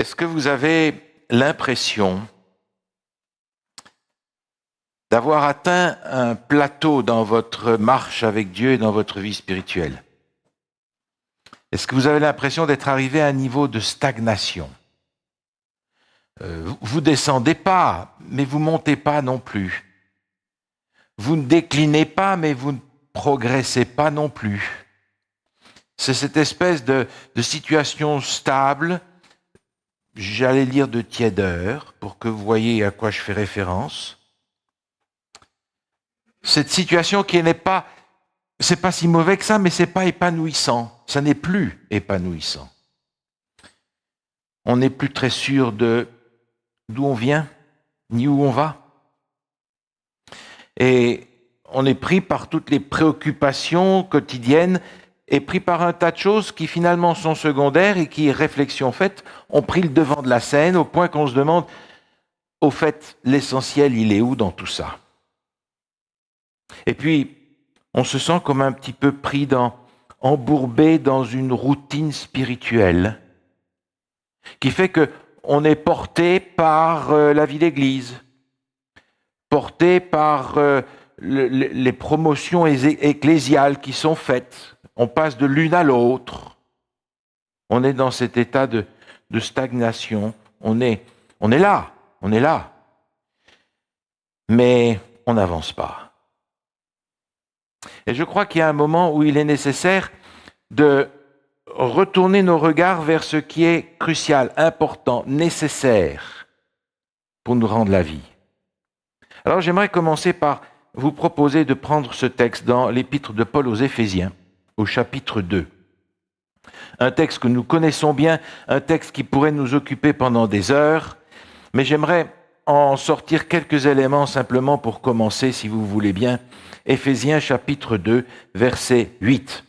Est-ce que vous avez l'impression d'avoir atteint un plateau dans votre marche avec Dieu et dans votre vie spirituelle? Est-ce que vous avez l'impression d'être arrivé à un niveau de stagnation? Vous ne descendez pas, mais vous ne montez pas non plus. Vous ne déclinez pas, mais vous ne progressez pas non plus. C'est cette espèce de situation stable, j'allais lire de tiédeur, pour que vous voyez à quoi je fais référence. Cette situation qui n'est pas, c'est pas si mauvais que ça, mais c'est pas épanouissant. Ça n'est plus épanouissant. On n'est plus très sûr de d'où on vient, ni où on va. Et on est pris par toutes les préoccupations quotidiennes et pris par un tas de choses qui finalement sont secondaires et qui, réflexion faite, ont pris le devant de la scène au point qu'on se demande, au fait, l'essentiel, il est où dans tout ça? Et puis, on se sent comme un petit peu pris embourbé dans une routine spirituelle qui fait qu'on est porté par la vie d'église, porté par les promotions ecclésiales qui sont faites. On passe de l'une à l'autre. On est dans cet état de stagnation. On est là. Mais on n'avance pas. Et je crois qu'il y a un moment où il est nécessaire de retourner nos regards vers ce qui est crucial, important, nécessaire pour nous rendre la vie. Alors j'aimerais commencer par vous proposer de prendre ce texte dans l'épître de Paul aux Éphésiens, au chapitre 2. Un texte que nous connaissons bien, un texte qui pourrait nous occuper pendant des heures, mais j'aimerais en sortir quelques éléments simplement pour commencer, si vous voulez bien. Éphésiens chapitre 2, verset 8.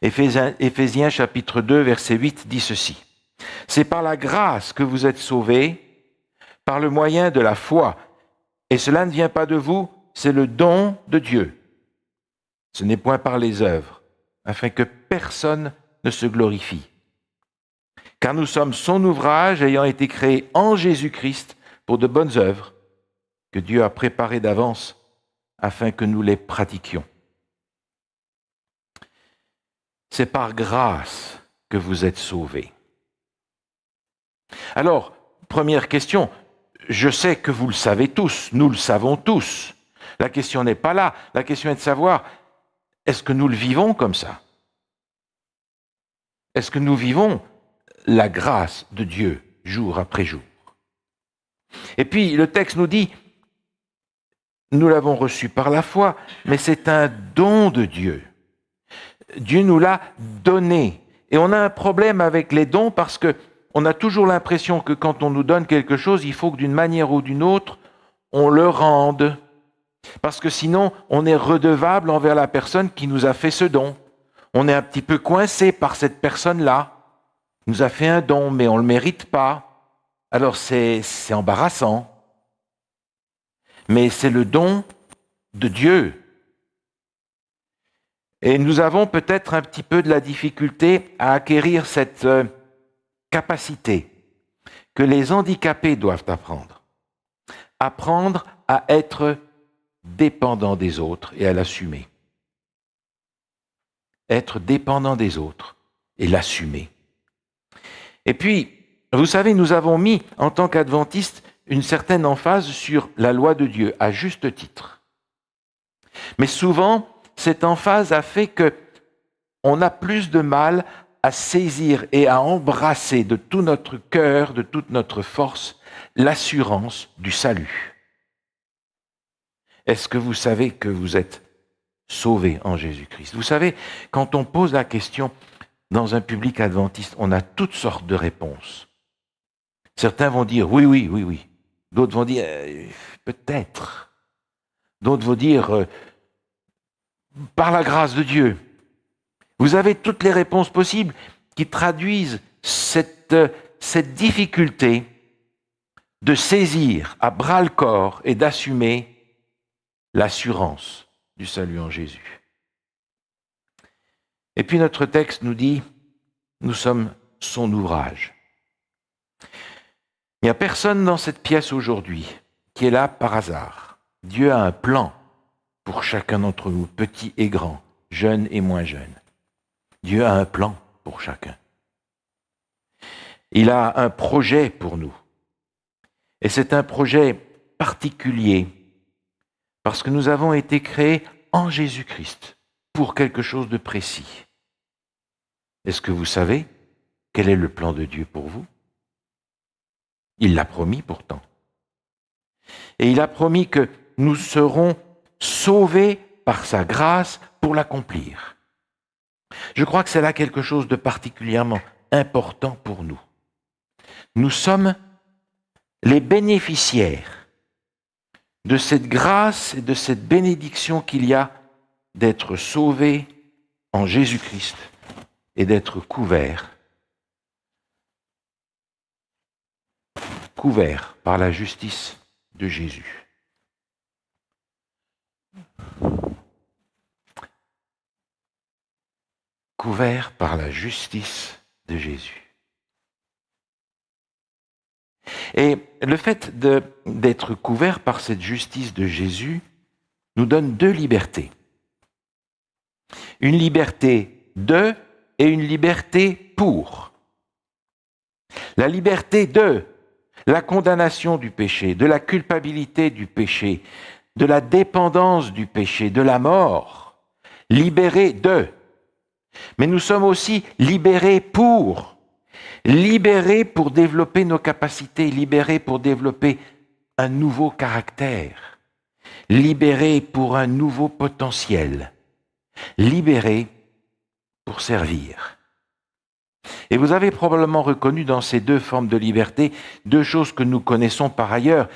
Éphésiens chapitre 2, verset 8 dit ceci. « C'est par la grâce que vous êtes sauvés, par le moyen de la foi. Et cela ne vient pas de vous, c'est le don de Dieu. Ce n'est point par les œuvres, afin que personne ne se glorifie. Car nous sommes son ouvrage ayant été créé en Jésus-Christ pour de bonnes œuvres, que Dieu a préparées d'avance afin que nous les pratiquions. » C'est par grâce que vous êtes sauvés. Alors, première question, je sais que vous le savez tous, nous le savons tous. La question n'est pas là, la question est de savoir, est-ce que nous le vivons comme ça? Est-ce que nous vivons la grâce de Dieu jour après jour? Et puis, le texte nous dit, nous l'avons reçu par la foi, mais c'est un don de Dieu. Dieu nous l'a donné. Et on a un problème avec les dons parce qu'on a toujours l'impression que quand on nous donne quelque chose, il faut que d'une manière ou d'une autre, on le rende. Parce que sinon, on est redevable envers la personne qui nous a fait ce don. On est un petit peu coincé par cette personne-là. Il nous a fait un don, mais on ne le mérite pas. Alors c'est embarrassant. Mais c'est le don de Dieu. Et nous avons peut-être un petit peu de la difficulté à acquérir cette capacité que les handicapés doivent apprendre. Apprendre à être dépendant des autres et à l'assumer. Être dépendant des autres et l'assumer. Et puis, vous savez, nous avons mis, en tant qu'adventistes, une certaine emphase sur la loi de Dieu, à juste titre. Mais souvent, cette emphase a fait qu'on a plus de mal à saisir et à embrasser de tout notre cœur, de toute notre force, l'assurance du salut. Est-ce que vous savez que vous êtes sauvés en Jésus-Christ? Vous savez, quand on pose la question dans un public adventiste, on a toutes sortes de réponses. Certains vont dire oui. D'autres vont dire peut-être. D'autres vont dire par la grâce de Dieu. Vous avez toutes les réponses possibles qui traduisent cette difficulté de saisir à bras-le-corps et d'assumer l'assurance du salut en Jésus. Et puis notre texte nous dit, nous sommes son ouvrage. Il n'y a personne dans cette pièce aujourd'hui qui est là par hasard. Dieu a un plan pour chacun d'entre nous, petit et grand, jeune et moins jeune. Dieu a un plan pour chacun. Il a un projet pour nous. Et c'est un projet particulier parce que nous avons été créés en Jésus-Christ pour quelque chose de précis. Est-ce que vous savez quel est le plan de Dieu pour vous? Il l'a promis pourtant. Et il a promis que nous serons sauvés par sa grâce pour l'accomplir. Je crois que c'est là quelque chose de particulièrement important pour nous. Nous sommes les bénéficiaires de cette grâce et de cette bénédiction qu'il y a d'être sauvés en Jésus-Christ et d'être couverts par la justice de Jésus. Couverts par la justice de Jésus. Et le fait d'être couverts par cette justice de Jésus nous donne deux libertés. Une liberté de et une liberté pour. La liberté de la condamnation du péché, de la culpabilité du péché, de la dépendance du péché, de la mort. Libérés de. Mais nous sommes aussi libérés pour. Libérés pour développer nos capacités, libérés pour développer un nouveau caractère, libérés pour un nouveau potentiel, libérés pour servir. Et vous avez probablement reconnu dans ces deux formes de liberté deux choses que nous connaissons par ailleurs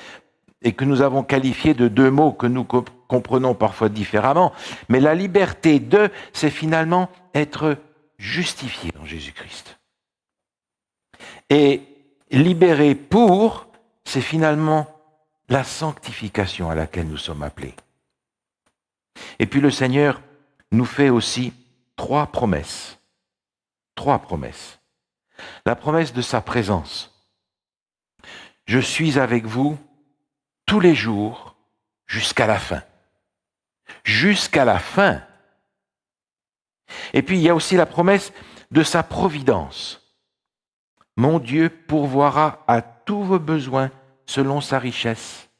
et que nous avons qualifiées de deux mots que nous comprenons parfois différemment. Mais la liberté de, c'est finalement être justifié en Jésus-Christ. Et libéré pour, c'est finalement la sanctification à laquelle nous sommes appelés. Et puis le Seigneur nous fait aussi trois promesses. Trois promesses. La promesse de sa présence. Je suis avec vous tous les jours jusqu'à la fin. Jusqu'à la fin. Et puis il y a aussi la promesse de sa providence. Mon Dieu pourvoira à tous vos besoins selon sa richesse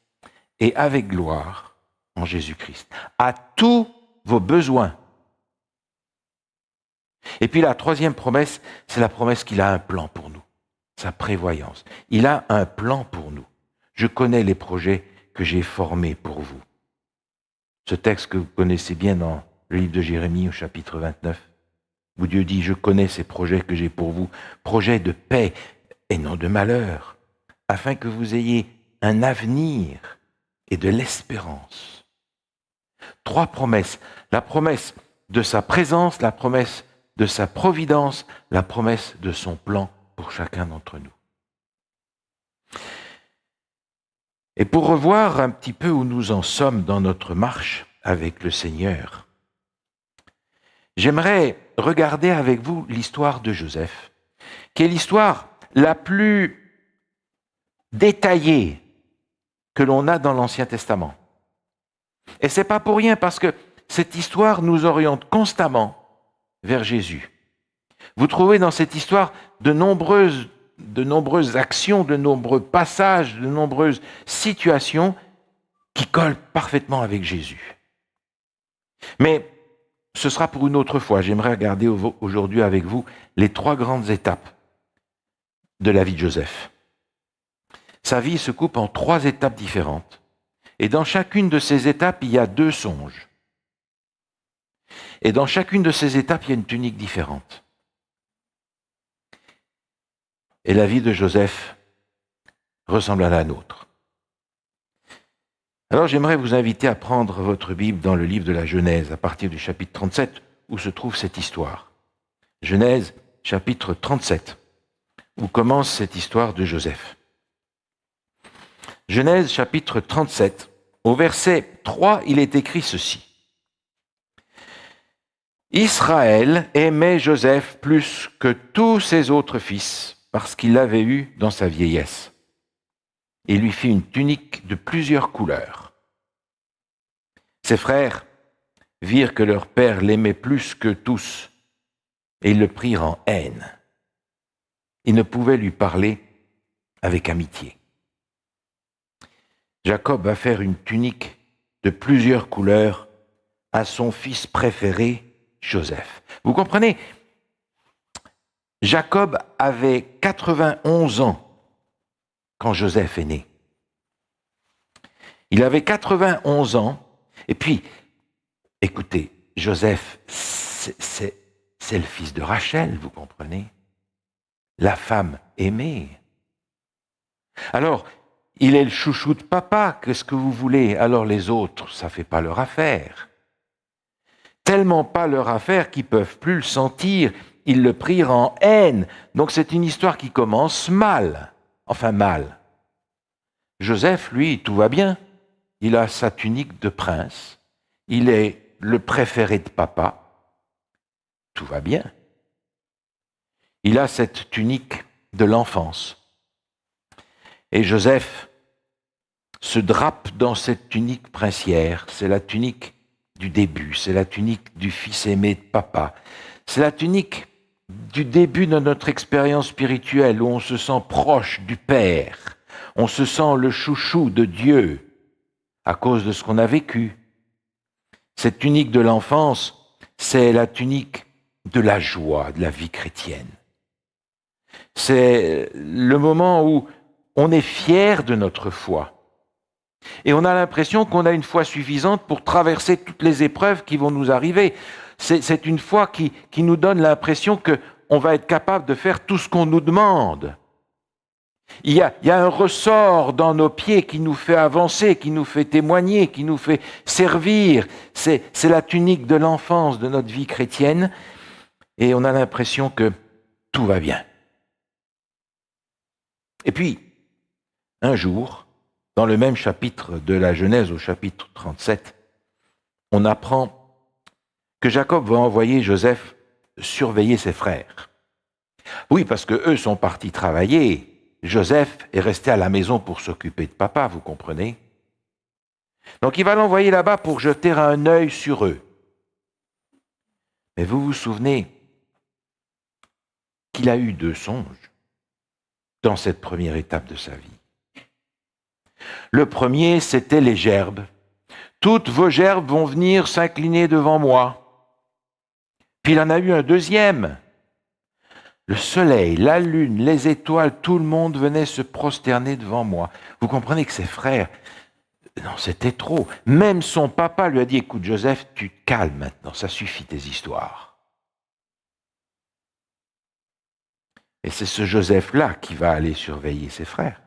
et avec gloire en Jésus-Christ. À tous vos besoins. Et puis la troisième promesse, c'est la promesse qu'il a un plan pour nous. Sa prévoyance. Il a un plan pour nous. Je connais les projets que j'ai formés pour vous. Ce texte que vous connaissez bien dans le livre de Jérémie au chapitre 29. Où Dieu dit, je connais ces projets que j'ai pour vous, projets de paix et non de malheur, afin que vous ayez un avenir et de l'espérance. Trois promesses. La promesse de sa présence, la promesse de sa providence, la promesse de son plan pour chacun d'entre nous. Et pour revoir un petit peu où nous en sommes dans notre marche avec le Seigneur, j'aimerais regarder avec vous l'histoire de Joseph, qui est l'histoire la plus détaillée que l'on a dans l'Ancien Testament. Et c'est pas pour rien, parce que cette histoire nous oriente constamment vers Jésus. Vous trouvez dans cette histoire de nombreuses actions, de nombreux passages, de nombreuses situations qui collent parfaitement avec Jésus. Mais ce sera pour une autre fois. J'aimerais regarder aujourd'hui avec vous les trois grandes étapes de la vie de Joseph. Sa vie se coupe en trois étapes différentes. Et dans chacune de ces étapes, il y a deux songes. Et dans chacune de ces étapes, il y a une tunique différente. Et la vie de Joseph ressemble à la nôtre. Alors j'aimerais vous inviter à prendre votre Bible dans le livre de la Genèse, à partir du chapitre 37, où se trouve cette histoire. Genèse, chapitre 37, où commence cette histoire de Joseph. Genèse, chapitre 37, au verset 3, il est écrit ceci. Israël aimait Joseph plus que tous ses autres fils, parce qu'il l'avait eu dans sa vieillesse. Il lui fit une tunique de plusieurs couleurs. Ses frères virent que leur père l'aimait plus que tous, et ils le prirent en haine. Ils ne pouvaient lui parler avec amitié. Jacob va faire une tunique de plusieurs couleurs à son fils préféré, Joseph. Vous comprenez? Jacob avait 91 ans quand Joseph est né. Il avait 91 ans, et puis, écoutez, Joseph, c'est le fils de Rachel, vous comprenez? La femme aimée. Alors, il est le chouchou de papa, qu'est-ce que vous voulez? Alors les autres, ça ne fait pas leur affaire. Tellement pas leur affaire qu'ils ne peuvent plus le sentir, ils le prirent en haine. Donc c'est une histoire qui commence mal. Enfin mal. Joseph, lui, tout va bien. Il a sa tunique de prince. Il est le préféré de papa. Tout va bien. Il a cette tunique de l'enfance. Et Joseph se drape dans cette tunique princière. C'est la tunique du début, c'est la tunique du fils aimé de papa. C'est la tunique du début de notre expérience spirituelle où on se sent proche du Père. On se sent le chouchou de Dieu à cause de ce qu'on a vécu. Cette tunique de l'enfance, c'est la tunique de la joie de la vie chrétienne. C'est le moment où on est fier de notre foi. Et on a l'impression qu'on a une foi suffisante pour traverser toutes les épreuves qui vont nous arriver. C'est une foi qui nous donne l'impression qu'on va être capable de faire tout ce qu'on nous demande. Il y a un ressort dans nos pieds qui nous fait avancer, qui nous fait témoigner, qui nous fait servir. C'est la tunique de l'enfance de notre vie chrétienne. Et on a l'impression que tout va bien. Et puis, un jour, dans le même chapitre de la Genèse, au chapitre 37, on apprend que Jacob va envoyer Joseph surveiller ses frères. Oui, parce que eux sont partis travailler. Joseph est resté à la maison pour s'occuper de papa, vous comprenez? Donc il va l'envoyer là-bas pour jeter un œil sur eux. Mais vous vous souvenez qu'il a eu 2 songes dans cette première étape de sa vie. Le premier, c'était les gerbes. Toutes vos gerbes vont venir s'incliner devant moi. Puis il en a eu un deuxième. Le soleil, la lune, les étoiles, tout le monde venait se prosterner devant moi. Vous comprenez que ses frères, non, c'était trop. Même son papa lui a dit, écoute Joseph, tu te calmes maintenant, ça suffit tes histoires. Et c'est ce Joseph-là qui va aller surveiller ses frères.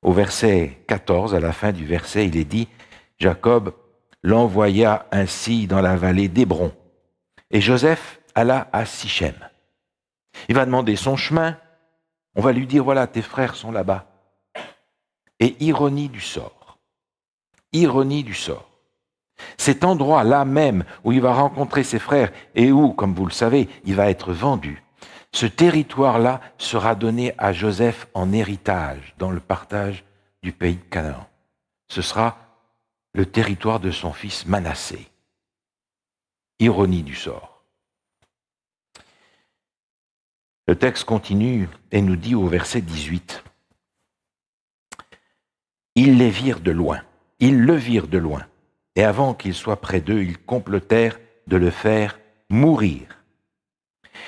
Au verset 14, à la fin du verset, il est dit, Jacob l'envoya ainsi dans la vallée d'Hébron. Et Joseph alla à Sichem. Il va demander son chemin. On va lui dire, voilà, tes frères sont là-bas. Et ironie du sort. Ironie du sort. Cet endroit-là même où il va rencontrer ses frères et où, comme vous le savez, il va être vendu, ce territoire-là sera donné à Joseph en héritage dans le partage du pays de Canaan. Ce sera le territoire de son fils Manassé. Ironie du sort. Le texte continue et nous dit au verset 18, « Ils les virent de loin, ils le virent de loin, et avant qu'il soit près d'eux, ils complotèrent de le faire mourir.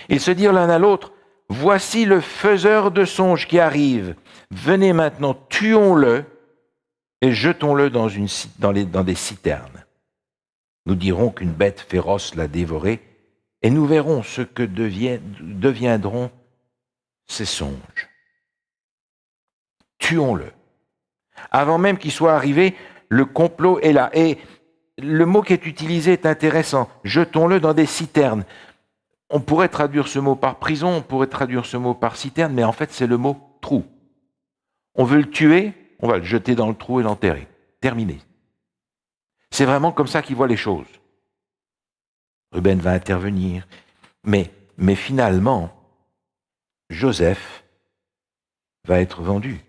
Ils se dirent l'un à l'autre, « Voici le faiseur de songes qui arrive, venez maintenant, tuons-le et jetons-le dans des citernes. Nous dirons qu'une bête féroce l'a dévoré, et nous verrons ce que deviendront ces songes. Tuons-le. » Avant même qu'il soit arrivé, le complot est là. Et le mot qui est utilisé est intéressant. Jetons-le dans des citernes. On pourrait traduire ce mot par prison, on pourrait traduire ce mot par citerne, mais en fait c'est le mot trou. On veut le tuer, on va le jeter dans le trou et l'enterrer. Terminé. C'est vraiment comme ça qu'ils voient les choses. Ruben va intervenir. Mais finalement, Joseph va être vendu.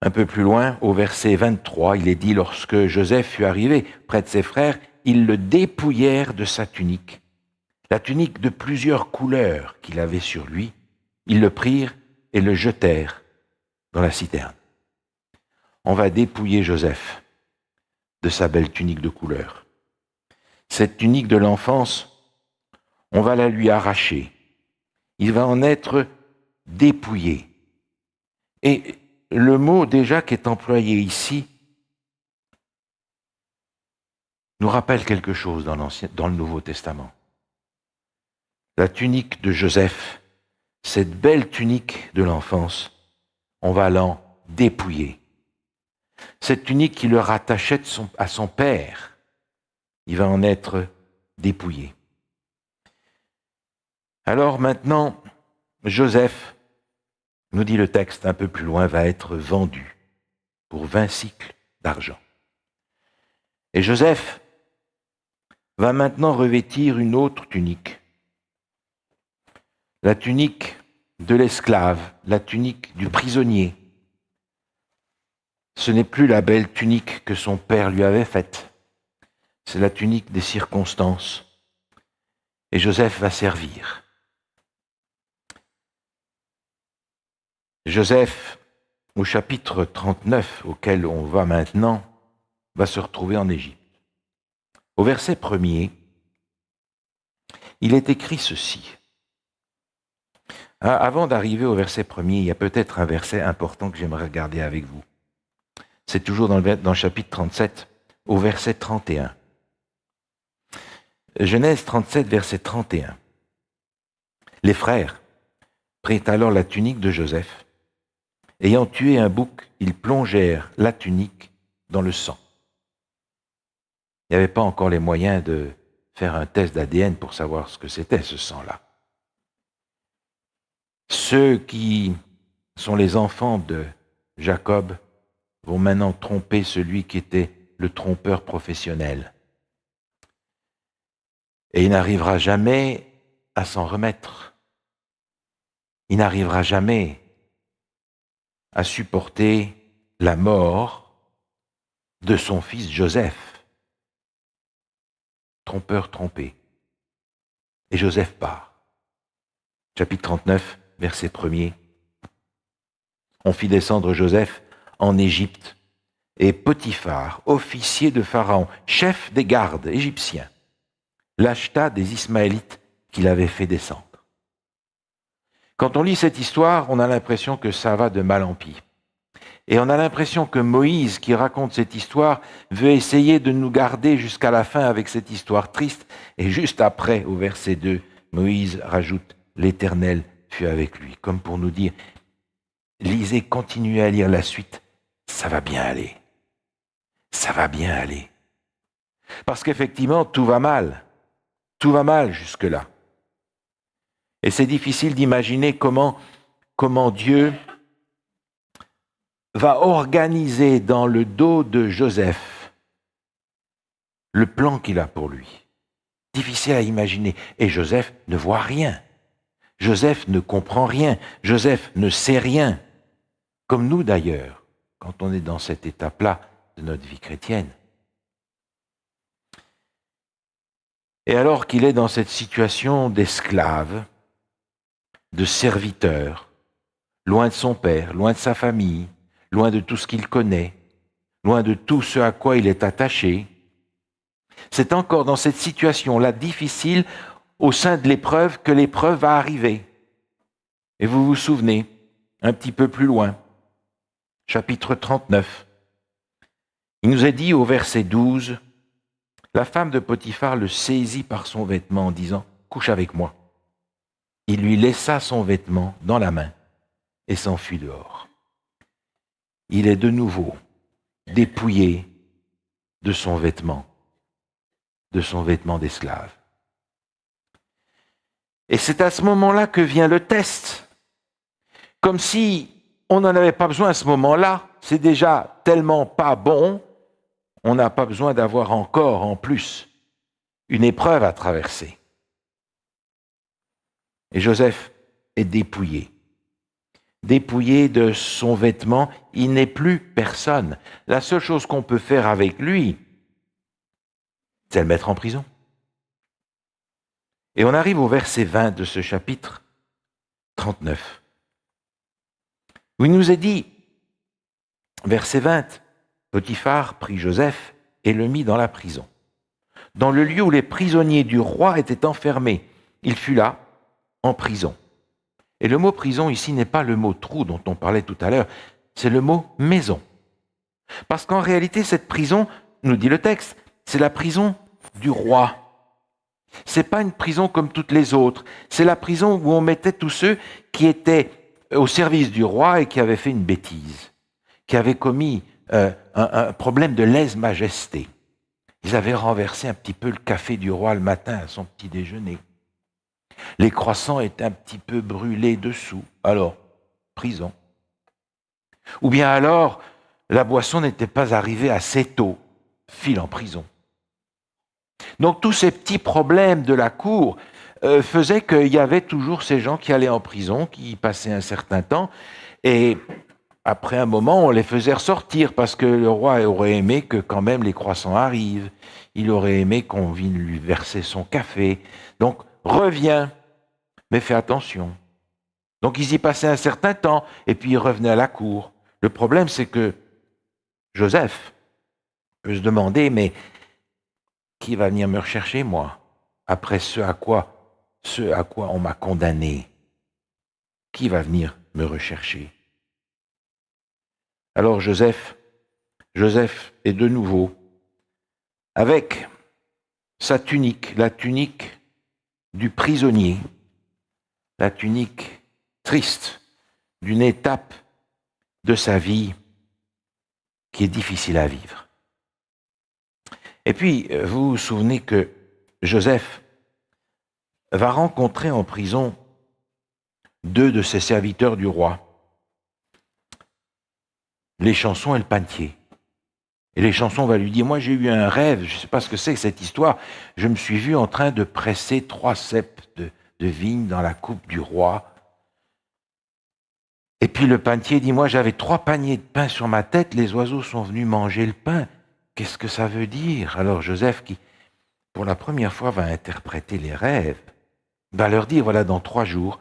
Un peu plus loin, au verset 23, il est dit « Lorsque Joseph fut arrivé près de ses frères, ils le dépouillèrent de sa tunique, la tunique de plusieurs couleurs qu'il avait sur lui. Ils le prirent et le jetèrent dans la citerne. » On va dépouiller Joseph de sa belle tunique de couleur. Cette tunique de l'enfance, on va la lui arracher. Il va en être dépouillé. Et le mot déjà qui est employé ici nous rappelle quelque chose dans le Nouveau Testament. La tunique de Joseph, cette belle tunique de l'enfance, on va l'en dépouiller. Cette tunique qui le rattachait à son père, il va en être dépouillé. Alors maintenant, Joseph, nous dit le texte un peu plus loin, va être vendu pour 20 cycles d'argent. Et Joseph va maintenant revêtir une autre tunique. La tunique de l'esclave, la tunique du prisonnier. Ce n'est plus la belle tunique que son père lui avait faite. C'est la tunique des circonstances. Et Joseph va servir. Joseph, au chapitre 39, auquel on va maintenant, va se retrouver en Égypte. Au verset 1er, il est écrit ceci. Avant d'arriver au verset 1er, il y a peut-être un verset important que j'aimerais regarder avec vous. C'est toujours dans le chapitre 37, au verset 31. Genèse 37, verset 31. Les frères prirent alors la tunique de Joseph. Ayant tué un bouc, ils plongèrent la tunique dans le sang. Il n'y avait pas encore les moyens de faire un test d'ADN pour savoir ce que c'était, ce sang-là. Ceux qui sont les enfants de Jacob vont maintenant tromper celui qui était le trompeur professionnel. Et il n'arrivera jamais à s'en remettre. Il n'arrivera jamais à supporter la mort de son fils Joseph. Trompeur trompé. Et Joseph part. Chapitre 39, verset 1er. On fit descendre Joseph en Égypte, et Potiphar, officier de Pharaon, chef des gardes égyptiens, l'acheta des Ismaélites qu'il avait fait descendre. Quand on lit cette histoire, on a l'impression que ça va de mal en pis. Et on a l'impression que Moïse, qui raconte cette histoire, veut essayer de nous garder jusqu'à la fin avec cette histoire triste. Et juste après, au verset 2, Moïse rajoute « L'Éternel fut avec lui », comme pour nous dire « Lisez, continuez à lire la suite, ça va bien aller. Ça va bien aller. » Parce qu'effectivement, tout va mal. Tout va mal jusque-là. Et c'est difficile d'imaginer comment Dieu va organiser dans le dos de Joseph le plan qu'il a pour lui. Difficile à imaginer. Et Joseph ne voit rien. Joseph ne comprend rien. Joseph ne sait rien. Comme nous d'ailleurs, quand on est dans cette étape-là de notre vie chrétienne. Et alors qu'il est dans cette situation d'esclave, de serviteur, loin de son père, loin de sa famille, loin de tout ce qu'il connaît, loin de tout ce à quoi il est attaché, c'est encore dans cette situation-là difficile au sein de l'épreuve que l'épreuve va arriver. Et vous vous souvenez, un petit peu plus loin, chapitre 39, il nous est dit au verset 12, la femme de Potiphar le saisit par son vêtement en disant « Couche avec moi ». Il lui laissa son vêtement dans la main et s'enfuit dehors. Il est de nouveau dépouillé de son vêtement d'esclave. Et c'est à ce moment-là que vient le test. Comme si on n'en avait pas besoin à ce moment-là, c'est déjà tellement pas bon, on n'a pas besoin d'avoir encore en plus une épreuve à traverser. Et Joseph est dépouillé. Dépouillé de son vêtement, il n'est plus personne. La seule chose qu'on peut faire avec lui, c'est le mettre en prison. Et on arrive au verset 20 de ce chapitre 39, où il nous est dit, verset 20, Potiphar prit Joseph et le mit dans la prison, dans le lieu où les prisonniers du roi étaient enfermés. Il fut là, en prison. Et le mot prison ici n'est pas le mot trou dont on parlait tout à l'heure, c'est le mot maison. Parce qu'en réalité, cette prison, nous dit le texte, c'est la prison du roi. C'est pas une prison comme toutes les autres. C'est la prison où on mettait tous ceux qui étaient au service du roi et qui avaient fait une bêtise, qui avaient commis un problème de lèse-majesté. Ils avaient renversé un petit peu le café du roi le matin à son petit déjeuner. Les croissants étaient un petit peu brûlés dessous. Alors, prison. Ou bien alors, la boisson n'était pas arrivée assez tôt. File en prison. Donc tous ces petits problèmes de la cour faisaient qu'il y avait toujours ces gens qui allaient en prison, qui y passaient un certain temps, et après un moment, on les faisait ressortir parce que le roi aurait aimé que quand même les croissants arrivent, il aurait aimé qu'on vienne lui verser son café. Donc reviens, mais fais attention. Donc ils y passaient un certain temps, et puis ils revenaient à la cour. Le problème, c'est que Joseph peut se demander, mais qui va venir me rechercher, moi, après ce à quoi on m'a condamné? Qui va venir me rechercher? Alors Joseph est de nouveau avec sa tunique, la tunique du prisonnier, la tunique triste d'une étape de sa vie qui est difficile à vivre. Et puis, vous vous souvenez que Joseph va rencontrer en prison 2 de ses serviteurs du roi, les chansons et le panetier. Et les chansons va lui dire, moi j'ai eu un rêve, je ne sais pas ce que c'est que cette histoire, je me suis vu en train de presser 3 ceps de vigne dans la coupe du roi. Et puis le panetier dit, moi j'avais 3 paniers de pain sur ma tête, les oiseaux sont venus manger le pain. Qu'est-ce que ça veut dire? Alors Joseph, qui pour la première fois va interpréter les rêves, va leur dire, voilà, dans 3 jours,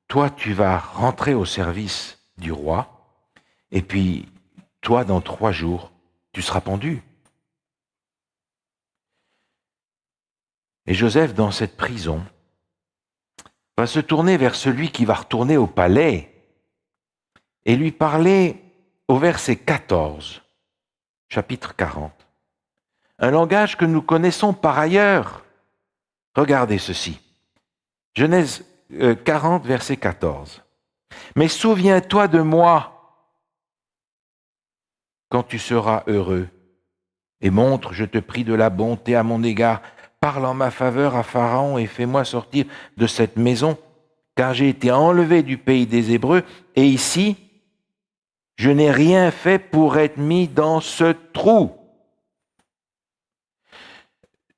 toi tu vas rentrer au service du roi, et puis toi dans 3 jours, tu seras pendu. Et Joseph, dans cette prison, va se tourner vers celui qui va retourner au palais et lui parler au verset 14, chapitre 40. Un langage que nous connaissons par ailleurs. Regardez ceci. Genèse 40, verset 14. Mais souviens-toi de moi quand tu seras heureux, et montre, je te prie, de la bonté à mon égard. Parle en ma faveur à Pharaon et fais-moi sortir de cette maison, car j'ai été enlevé du pays des Hébreux, et ici, je n'ai rien fait pour être mis dans ce trou.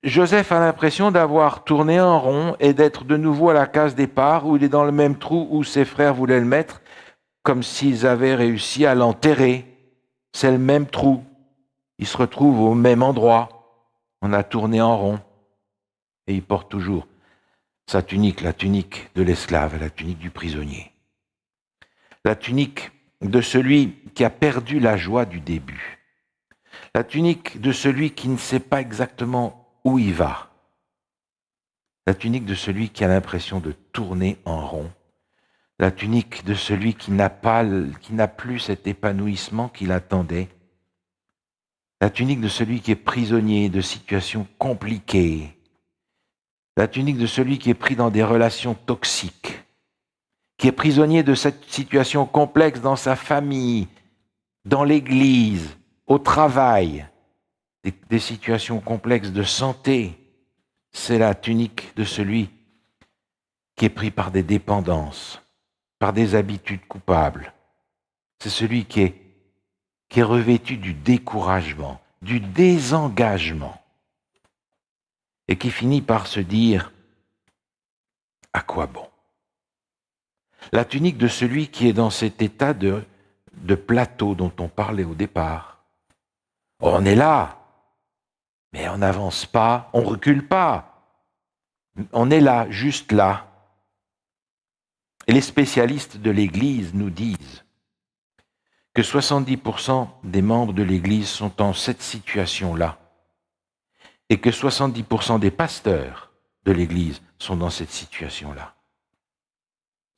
Joseph a l'impression d'avoir tourné en rond et d'être de nouveau à la case départ où il est dans le même trou où ses frères voulaient le mettre, comme s'ils avaient réussi à l'enterrer. C'est le même trou. Il se retrouve au même endroit. On a tourné en rond. Et il porte toujours sa tunique, la tunique de l'esclave, la tunique du prisonnier. La tunique de celui qui a perdu la joie du début. La tunique de celui qui ne sait pas exactement où il va. La tunique de celui qui a l'impression de tourner en rond. La tunique de celui qui n'a plus cet épanouissement qu'il attendait. La tunique de celui qui est prisonnier de situations compliquées. La tunique de celui qui est pris dans des relations toxiques, qui est prisonnier de cette situation complexe dans sa famille, dans l'église, au travail, des situations complexes de santé. C'est la tunique de celui qui est pris par des dépendances, par des habitudes coupables. C'est celui qui est revêtu du découragement, du désengagement. et qui finit par se dire « À quoi bon ?» La tunique de celui qui est dans cet état de plateau dont on parlait au départ. On est là, mais on n'avance pas, on ne recule pas. On est là, juste là. Et les spécialistes de l'Église nous disent que 70% des membres de l'Église sont dans cette situation-là et que 70% des pasteurs de l'Église sont dans cette situation-là.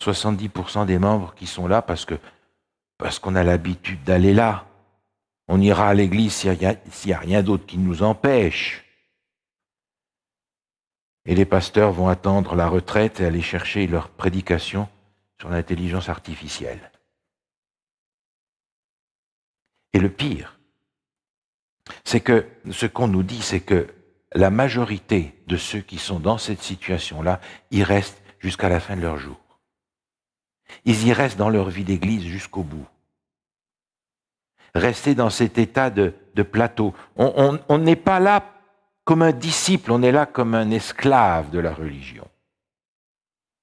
70% des membres qui sont là parce qu'on a l'habitude d'aller là. On ira à l'église s'il n'y a rien d'autre qui nous empêche. Et les pasteurs vont attendre la retraite et aller chercher leur prédication sur l'intelligence artificielle. Et le pire, c'est que ce qu'on nous dit, c'est que la majorité de ceux qui sont dans cette situation-là, y restent jusqu'à la fin de leur jour. Ils y restent dans leur vie d'église jusqu'au bout. Rester dans cet état de plateau. On n'est pas là comme un disciple, on est là comme un esclave de la religion.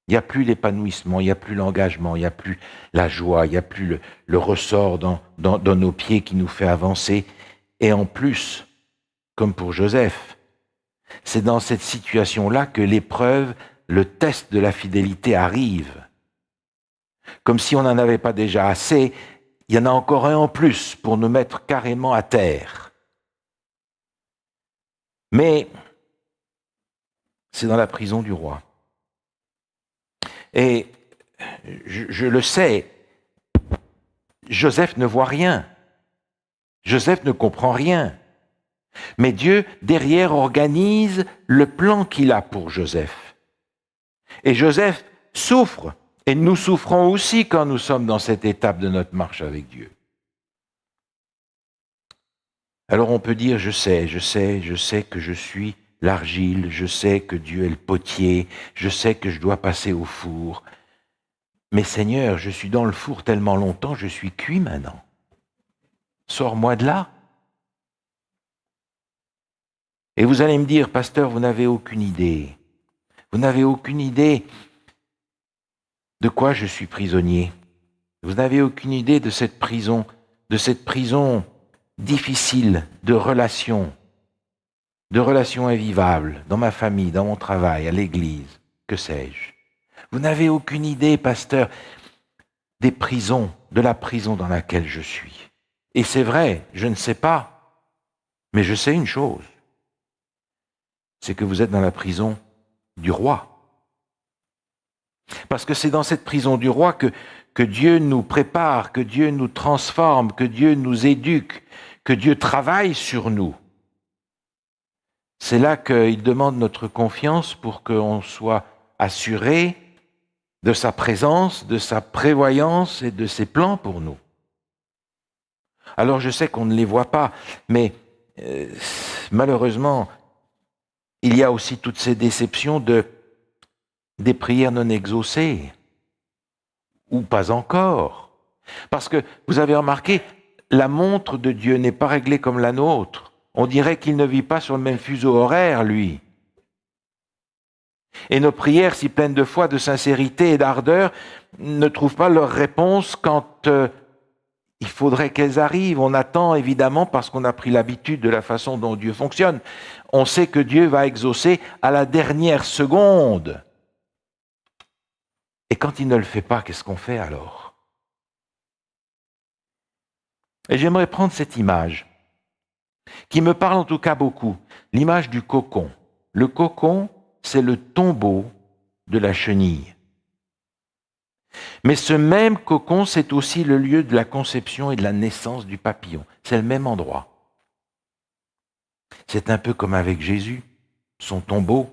Il n'y a plus l'épanouissement, il n'y a plus l'engagement, il n'y a plus la joie, il n'y a plus le ressort dans nos pieds qui nous fait avancer. Et en plus, comme pour Joseph, c'est dans cette situation-là que l'épreuve, le test de la fidélité arrive. Comme si on n'en avait pas déjà assez, il y en a encore un en plus pour nous mettre carrément à terre. Mais c'est dans la prison du roi. Et je le sais, Joseph ne voit rien. Joseph ne comprend rien. Mais Dieu, derrière, organise le plan qu'il a pour Joseph. Et Joseph souffre. Et nous souffrons aussi quand nous sommes dans cette étape de notre marche avec Dieu. Alors on peut dire, je sais que je suis l'argile, je sais que Dieu est le potier, je sais que je dois passer au four. Mais Seigneur, je suis dans le four tellement longtemps, je suis cuit maintenant. Sors-moi de là. Et vous allez me dire, pasteur, vous n'avez aucune idée. Vous n'avez aucune idée de quoi je suis prisonnier. Vous n'avez aucune idée de cette prison difficile de relations invivables, dans ma famille, dans mon travail, à l'église, que sais-je. Vous n'avez aucune idée, pasteur, des prisons, de la prison dans laquelle je suis. Et c'est vrai, je ne sais pas, mais je sais une chose, c'est que vous êtes dans la prison du roi. Parce que c'est dans cette prison du roi que Dieu nous prépare, que Dieu nous transforme, que Dieu nous éduque, que Dieu travaille sur nous. C'est là qu'il demande notre confiance pour qu'on soit assuré de sa présence, de sa prévoyance et de ses plans pour nous. Alors je sais qu'on ne les voit pas, mais malheureusement, il y a aussi toutes ces déceptions des prières non exaucées, ou pas encore. Parce que, vous avez remarqué, la montre de Dieu n'est pas réglée comme la nôtre. On dirait qu'il ne vit pas sur le même fuseau horaire, lui. Et nos prières, si pleines de foi, de sincérité et d'ardeur, ne trouvent pas leur réponse quand il faudrait qu'elles arrivent. On attend évidemment parce qu'on a pris l'habitude de la façon dont Dieu fonctionne. On sait que Dieu va exaucer à la dernière seconde. Et quand il ne le fait pas, qu'est-ce qu'on fait alors? Et j'aimerais prendre cette image, qui me parle en tout cas beaucoup, l'image du cocon. Le cocon, c'est le tombeau de la chenille. Mais ce même cocon, c'est aussi le lieu de la conception et de la naissance du papillon. C'est le même endroit. C'est un peu comme avec Jésus, son tombeau.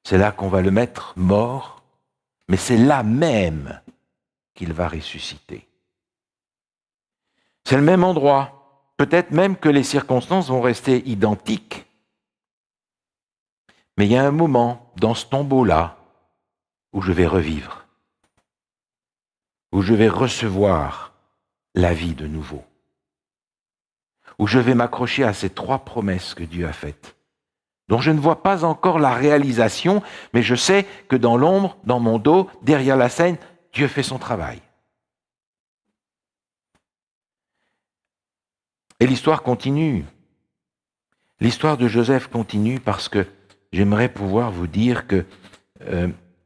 C'est là qu'on va le mettre mort, mais c'est là même qu'il va ressusciter. C'est le même endroit. Peut-être même que les circonstances vont rester identiques. Mais il y a un moment dans ce tombeau-là où je vais revivre, où je vais recevoir la vie de nouveau, où je vais m'accrocher à ces 3 promesses que Dieu a faites, dont je ne vois pas encore la réalisation, mais je sais que dans l'ombre, dans mon dos, derrière la scène, Dieu fait son travail. Et l'histoire continue. L'histoire de Joseph continue parce que j'aimerais pouvoir vous dire que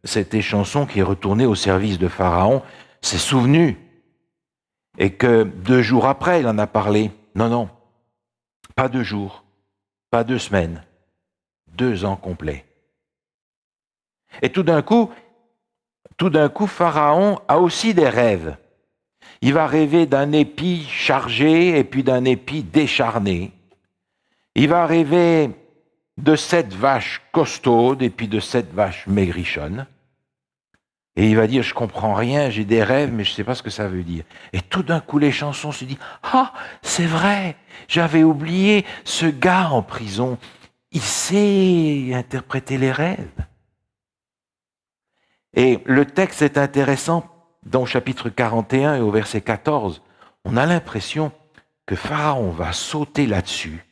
cette échanson qui est retournée au service de Pharaon s'est souvenu et que 2 jours après, il en a parlé. Non, pas 2 jours, pas 2 semaines, 2 ans complets. Et tout d'un coup, Pharaon a aussi des rêves. Il va rêver d'un épi chargé et puis d'un épi décharné. Il va rêver de 7 vaches costaudes et puis de 7 vaches maigrichonnes. Et il va dire, je comprends rien, j'ai des rêves, mais je ne sais pas ce que ça veut dire. Et tout d'un coup, les chansons se disent, ah, c'est vrai, j'avais oublié ce gars en prison. Il sait interpréter les rêves. Et le texte est intéressant, dans le chapitre 41 et au verset 14, on a l'impression que Pharaon va sauter là-dessus.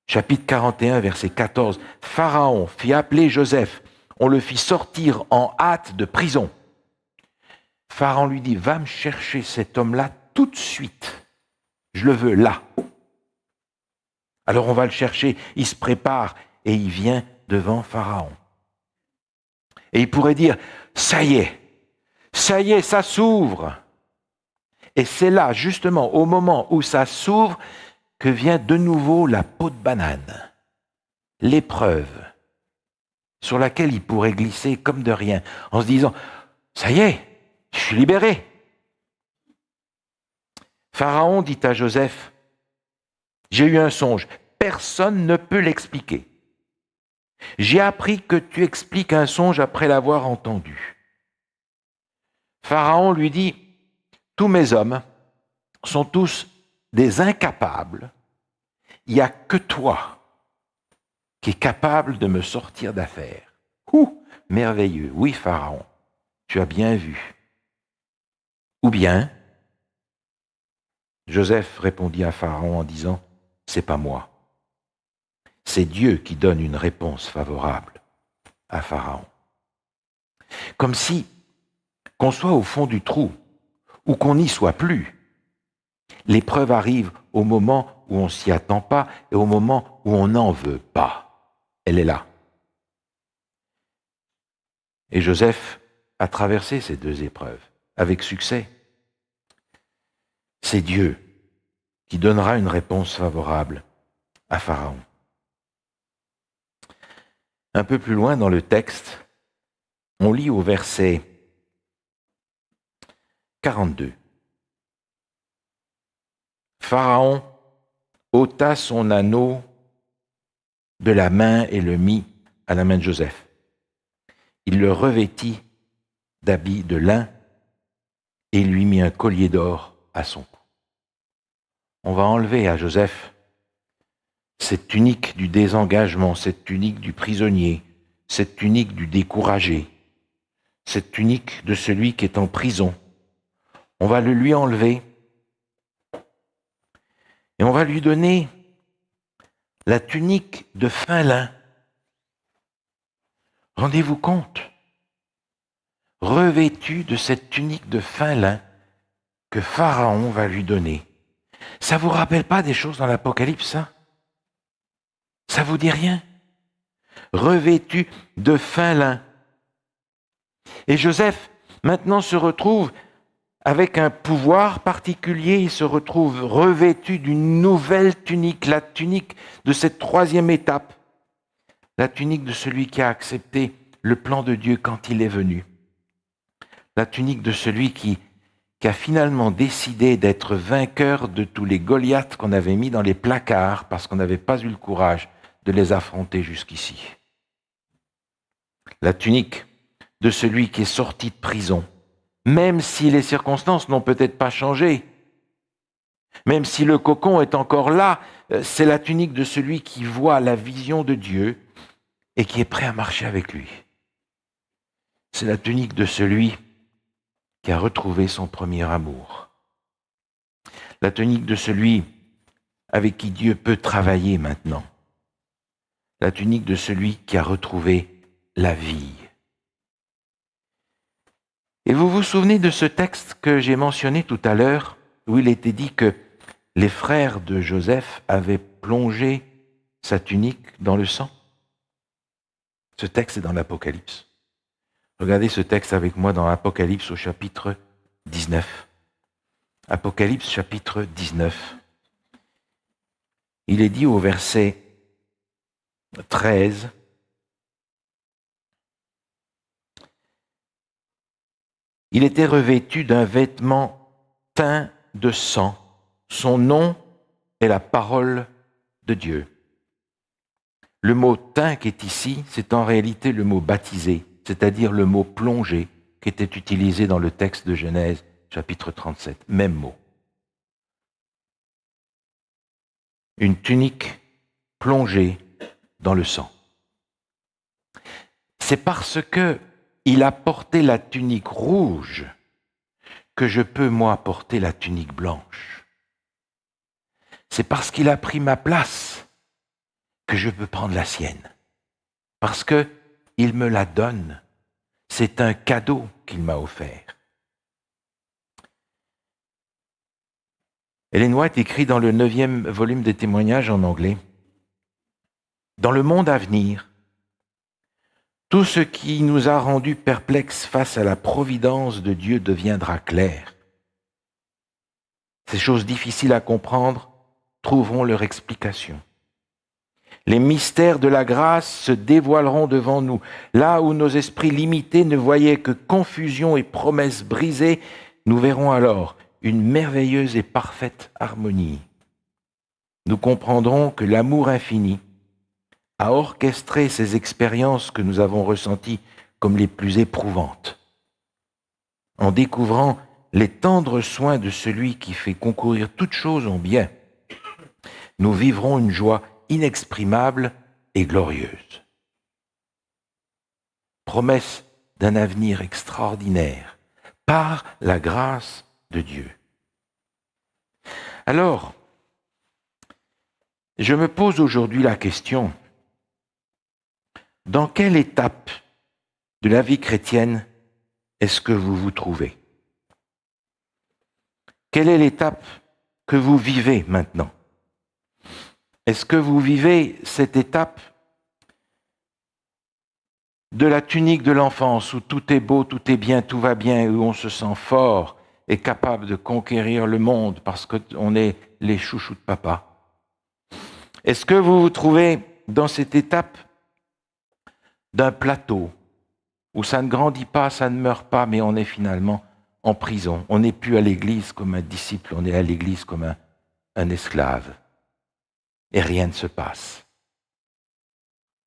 Chapitre 41, verset 14, Pharaon fit appeler Joseph, on le fit sortir en hâte de prison. Pharaon lui dit, va me chercher cet homme-là tout de suite, je le veux là. Alors on va le chercher, il se prépare et il vient devant Pharaon. Et il pourrait dire, ça y est, ça s'ouvre. Et c'est là, justement, au moment où ça s'ouvre, que vient de nouveau la peau de banane, l'épreuve sur laquelle il pourrait glisser comme de rien, en se disant, ça y est, je suis libéré. Pharaon dit à Joseph, j'ai eu un songe, personne ne peut l'expliquer. J'ai appris que tu expliques un songe après l'avoir entendu. Pharaon lui dit, tous mes hommes sont tous des incapables. Il n'y a que toi qui es capable de me sortir d'affaire. Merveilleux. Oui, Pharaon, tu as bien vu. Ou bien, Joseph répondit à Pharaon en disant, c'est pas moi. C'est Dieu qui donne une réponse favorable à Pharaon. Comme si, qu'on soit au fond du trou ou qu'on n'y soit plus, l'épreuve arrive au moment où on s'y attend pas et au moment où on n'en veut pas. Elle est là. Et Joseph a traversé ces 2 épreuves avec succès. C'est Dieu qui donnera une réponse favorable à Pharaon. Un peu plus loin dans le texte, on lit au verset 42. Pharaon ôta son anneau de la main et le mit à la main de Joseph. Il le revêtit d'habits de lin et lui mit un collier d'or à son cou. On va enlever à Joseph cette tunique du désengagement, cette tunique du prisonnier, cette tunique du découragé, cette tunique de celui qui est en prison. On va le lui enlever et on va lui donner la tunique de fin lin. Rendez-vous compte, revêtu de cette tunique de fin lin que Pharaon va lui donner. Ça vous rappelle pas des choses dans l'Apocalypse, ça? Ça vous dit rien? Revêtu de fin lin. Et Joseph, maintenant, se retrouve avec un pouvoir particulier, il se retrouve revêtu d'une nouvelle tunique, la tunique de cette 3e étape, la tunique de celui qui a accepté le plan de Dieu quand il est venu, la tunique de celui qui a finalement décidé d'être vainqueur de tous les Goliaths qu'on avait mis dans les placards parce qu'on n'avait pas eu le courage de les affronter jusqu'ici. La tunique de celui qui est sorti de prison, même si les circonstances n'ont peut-être pas changé, même si le cocon est encore là, c'est la tunique de celui qui voit la vision de Dieu et qui est prêt à marcher avec lui. C'est la tunique de celui qui a retrouvé son premier amour. La tunique de celui avec qui Dieu peut travailler maintenant. la tunique de celui qui a retrouvé la vie. Et vous vous souvenez de ce texte que j'ai mentionné tout à l'heure, où il était dit que les frères de Joseph avaient plongé sa tunique dans le sang? Ce texte est dans l'Apocalypse. Regardez ce texte avec moi dans l'Apocalypse au chapitre 19. Apocalypse chapitre 19. Il est dit au verset 13, « Il était revêtu d'un vêtement teint de sang. Son nom est la parole de Dieu. » Le mot « teint » qui est ici, c'est en réalité le mot « baptisé », c'est-à-dire le mot « plongé » qui était utilisé dans le texte de Genèse, chapitre 37. Même mot. Une tunique plongée dans le sang. C'est parce que il a porté la tunique rouge que je peux, moi, porter la tunique blanche. C'est parce qu'il a pris ma place que je peux prendre la sienne. Parce qu'il me la donne. C'est un cadeau qu'il m'a offert. Ellen White écrit dans le 9e volume des témoignages en anglais, « Dans le monde à venir, tout ce qui nous a rendus perplexes face à la providence de Dieu deviendra clair. Ces choses difficiles à comprendre trouveront leur explication. Les mystères de la grâce se dévoileront devant nous. Là où nos esprits limités ne voyaient que confusion et promesses brisées, nous verrons alors une merveilleuse et parfaite harmonie. Nous comprendrons que l'amour infini a orchestré ces expériences que nous avons ressenties comme les plus éprouvantes. En découvrant les tendres soins de celui qui fait concourir toutes choses en bien, nous vivrons une joie inexprimable et glorieuse. Promesse d'un avenir extraordinaire par la grâce de Dieu. Alors, je me pose aujourd'hui la question, dans quelle étape de la vie chrétienne est-ce que vous vous trouvez? Quelle est l'étape que vous vivez maintenant? Est-ce que vous vivez cette étape de la tunique de l'enfance où tout est beau, tout est bien, tout va bien, où on se sent fort et capable de conquérir le monde parce qu'on est les chouchous de papa? Est-ce que vous vous trouvez dans cette étape d'un plateau où ça ne grandit pas, ça ne meurt pas, mais on est finalement en prison? On n'est plus à l'église comme un disciple, on est à l'église comme un esclave. Et rien ne se passe.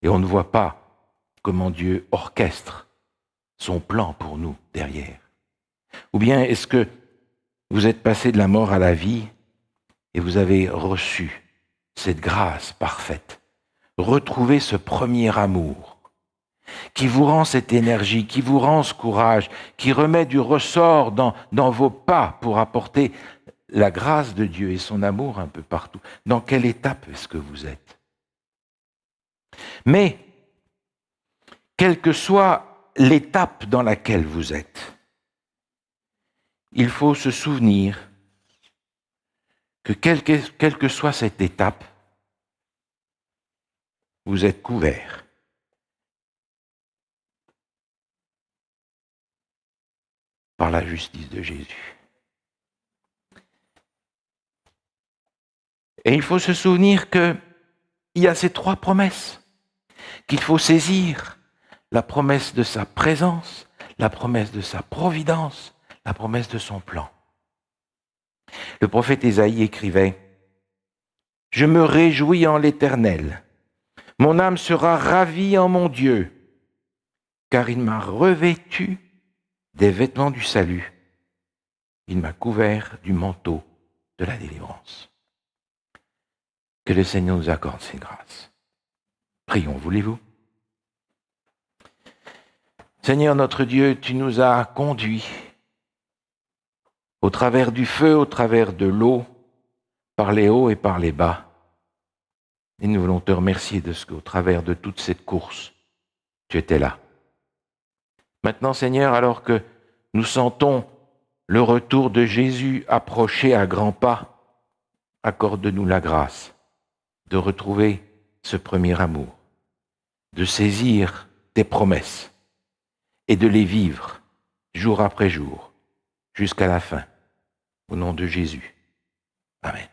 Et on ne voit pas comment Dieu orchestre son plan pour nous derrière. Ou bien est-ce que vous êtes passé de la mort à la vie et vous avez reçu cette grâce parfaite, retrouvé ce premier amour qui vous rend cette énergie, qui vous rend ce courage, qui remet du ressort dans vos pas pour apporter la grâce de Dieu et son amour un peu partout? Dans quelle étape est-ce que vous êtes? Mais, quelle que soit l'étape dans laquelle vous êtes, il faut se souvenir que quelle que soit cette étape, vous êtes couvert par la justice de Jésus. Et il faut se souvenir qu'il y a ces trois promesses qu'il faut saisir. La promesse de sa présence, la promesse de sa providence, la promesse de son plan. Le prophète Ésaïe écrivait « Je me réjouis en l'Éternel, mon âme sera ravie en mon Dieu, car il m'a revêtu des vêtements du salut, il m'a couvert du manteau de la délivrance. » Que le Seigneur nous accorde ses grâces. Prions, voulez-vous? Seigneur notre Dieu, tu nous as conduits au travers du feu, au travers de l'eau, par les hauts et par les bas. Et nous voulons te remercier de ce qu'au travers de toute cette course, tu étais là. Maintenant, Seigneur, alors que nous sentons le retour de Jésus approcher à grands pas, accorde-nous la grâce de retrouver ce premier amour, de saisir tes promesses et de les vivre jour après jour, jusqu'à la fin. Au nom de Jésus. Amen.